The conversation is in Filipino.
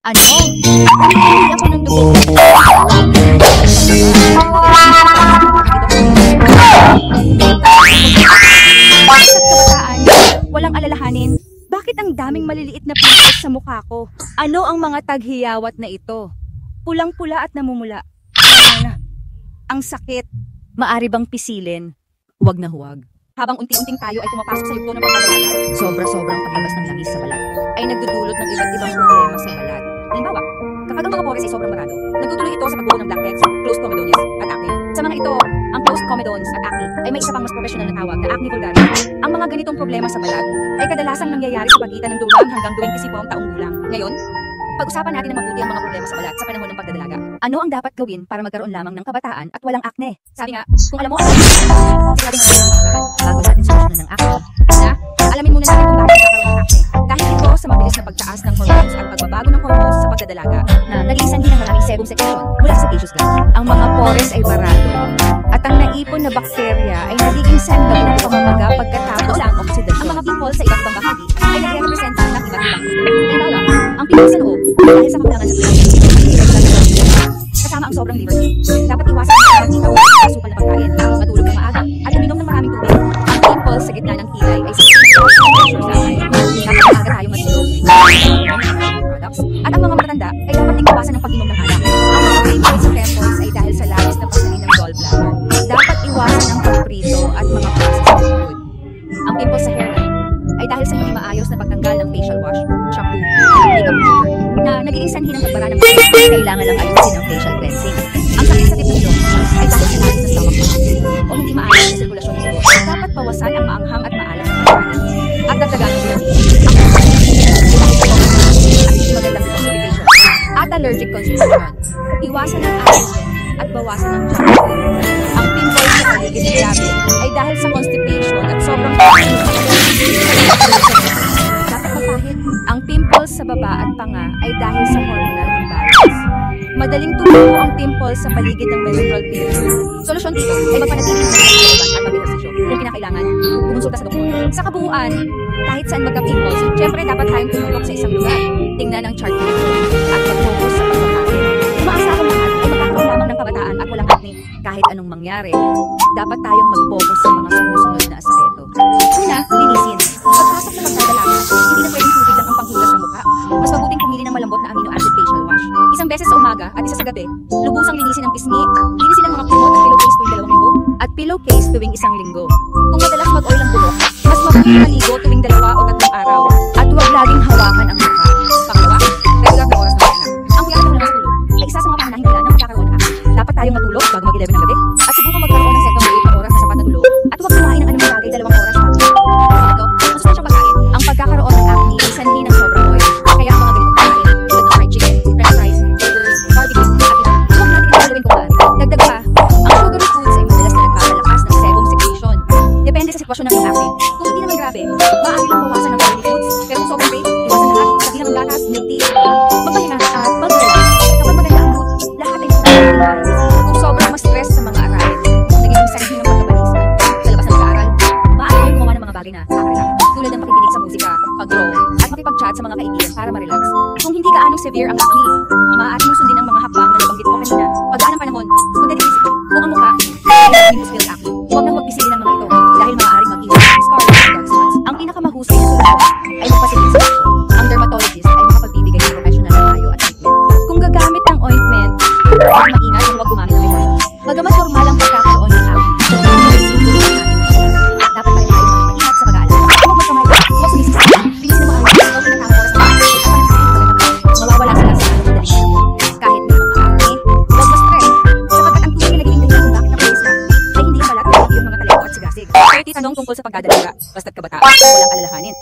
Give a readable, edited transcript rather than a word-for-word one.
Ano? Hindi ako ng dugo. Bakit kabataan? Walang alalahanin. Bakit ang daming maliliit na pimples sa mukha ko? Ano ang mga taghiyawat na ito? Pulang-pula at namumula. Ang sakit. Maari bang pisilin? Huwag na huwag. Habang unti-unting tayo ay pumapasok sa yugto ng pagkakalaga, sobra-sobrang paglabas ng langis sa balat ay nagdudulot ng iba't ibang problema sa balat. Halimbawa, kapag ang mga pores ay sobrang marado, nagtutuloy ito sa pagbuo ng blackheads, closed comedones at acne. Sa mga ito, ang closed comedones at acne ay may isa pang mas professional na tawag na acne vulgaris. Ang mga ganitong problema sa balat ay kadalasang nangyayari sa pagitan ng 2 hanggang 20 taong gulang. Ngayon, pag-usapan natin ng mabuti ang mga problema sa balat sa panahon ng pagdadalaga. Ano ang dapat gawin para magkaroon lamang ng kabataan at walang acne? Sabi nga, kung alam mo ang sinabing bago natin solusyonan ng acne, na alamin muna natin kung bakit nagkakaroon ng acne. Dahil ito sa mabilis na pagtaas ng hormones at pagbabago ng hormones sa pagdadalaga na naging sanhi ng maraming sebum secretion mula sa sebaceous gland. Ang mga pores ay barado at ang naipon na bakterya ay nagiging sanhi ng pamamaga pagkatapos ng oxidation. Ang mga pimples sa iba't ibang bahagi ay nagre-represent ng iba't ibang halimbawa, ang pimples sa loob dahil sa kakulangan ng kasama ang sobrang liver. Dapat iwasan ang makita o asukal na pagkain, matulog ng maaga, at uminom ng maraming tubig. Ang pimples sa gitna ng kilay ay sa pressure sa akin. Dapat maaga tayong matulog. Products. At ang mga matatanda ay dapat ding iwasan ng pag-inom ng alak. Ang mga pimples sa temples ay dahil sa labis na pagsamin ng gallbladder. Dapat iwasan ang pagprito at mga processed food. Ang pimples sa hairline ay dahil sa hindi maayos na pagtanggal ng facial wash, shampoo, at makeup remover na nagiging sanhi ng pagbara ng mga kailangan lang ayusin ng facial cleansing. Ang sakit sa tipidyo ay dahil sa labis na stomach o hindi maayos na sirkulasyon ng dugo. Dapat bawasan ang maanghang at maalat na pagkain at dagdagan ng magandang detoxification at allergic constitution. Iwasan ang allergen at bawasan ang junk food. Ang pimples sa paligid ng labi ay dahil sa constipation at sobrang dapat mapahid. Ang pimples sa baba at panga ay dahil sa hormonal imbalance. Madaling tumubo ang pimples sa paligid ng menstrual period. Solusyon dito ay magpanatili ng katawan at pag-ehersisyo. Kung kinakailangan, kumonsulta sa doktor. Sa kabuuan, kahit saan magka-pimples, syempre dapat tayong tumulok sa isang lugar. Tingnan ang chart dito at mag-focus sa pagkakain. Umaasa akong lahat ay magkakaroon lamang ng kabataan at walang acne. Kahit anong mangyari, dapat tayong mag-focus sa mga sumusunod na aspeto. Una, linisin. Pagpasok sa pagdadalaga, hindi na pwedeng tubig lang ang panghugas ng mukha. Mas mabuting pumili ng malambot na amino acid facial wash. Isang beses sa umaga at isa sa gabi, lubusang linisin ang pisngi, linisin ang mga kumot at pillowcase tuwing 2 linggo, at pillowcase tuwing 1 linggo. Kung madalas mag-oil ang buhok, mas mabuting maligo tuwing 2 o 3 araw, at huwag laging hawakan ang mukha. Pangalawa, regular na oras ng pahinga. Ang kuyakan ng labas tulog ay isa sa mga pangunahing dahilan ng magkakaroon ng acne. Dapat tayong matulog bago mag-11 ng gabi, at subukan magkaroon ng second wave na oras na sapat na tulog, at huwag kumain ng anumang bagay 2 oras bago. Ito, masustansyang pagkain. Ang pagkakaroon ng acne ay sanhi ng sobrang oil. Kaya ang mga ganitong pagkain, tulad ng fried chicken, french fries, burgers, barbecue, at iba, huwag natin ito gawin kung maaari. Dagdag pa, ang sugary foods ay madalas na nagpapalakas ng sebum secretion. Depende sa sitwasyon ng iyong acne. Kung hindi naman grabe, maaari lang bawasan ng oily foods. Pero kung sobrang rate, iwasan lahat, sabihan ng gatas, milk tea, magpahinga at mag-relax. Kapag maganda ang mood, lahat ay magpapalakas. Kung sobrang ma-stress sa mga aralin, nagiging sanhi ng pagkabalisa. Sa labas ng pag-aaral, maaari rin gumawa ng mga bagay na nakaka-relax. Tulad ng pakikinig sa musika, pag-draw, at makipag-chat sa mga kaibigan para ma-relax. Kung hindi gaanong severe ang acne, maaari mong sundin ang mga hakbang na nabanggit ko kanina. Pagdaan ng panahon, magdedisip. Kung ang mukha ay muscle acne, huwag nang magpisilin ang mga ito dahil maaaring mag-iwan ng scars at dark spots. Ang pinakamahusay na solusyon ay magpasilin sa doktor. Ang dermatologist ay makapagbibigay ng professional na payo at treatment. Kung gagamit ng ointment, huwag maingat at huwag gumamit ng precautions. Bagamat normal ang pagkakaroon ng acne, dapat tayo mag-ingat sa pag-aalala. Huwag magkamay, huwag sumisisa. Bilisin mo ang oras na oras na mawawala sila sa anong madaling. Kahit may mga acne, huwag ma-stress. Sapagkat ang tunay na naging dahilan kung bakit nakulis ka ay hindi balat ng iyong mga talento at sigasig. 30 tanong tungkol sa pagdadalaga, basta't kabataan, walang alalahanin.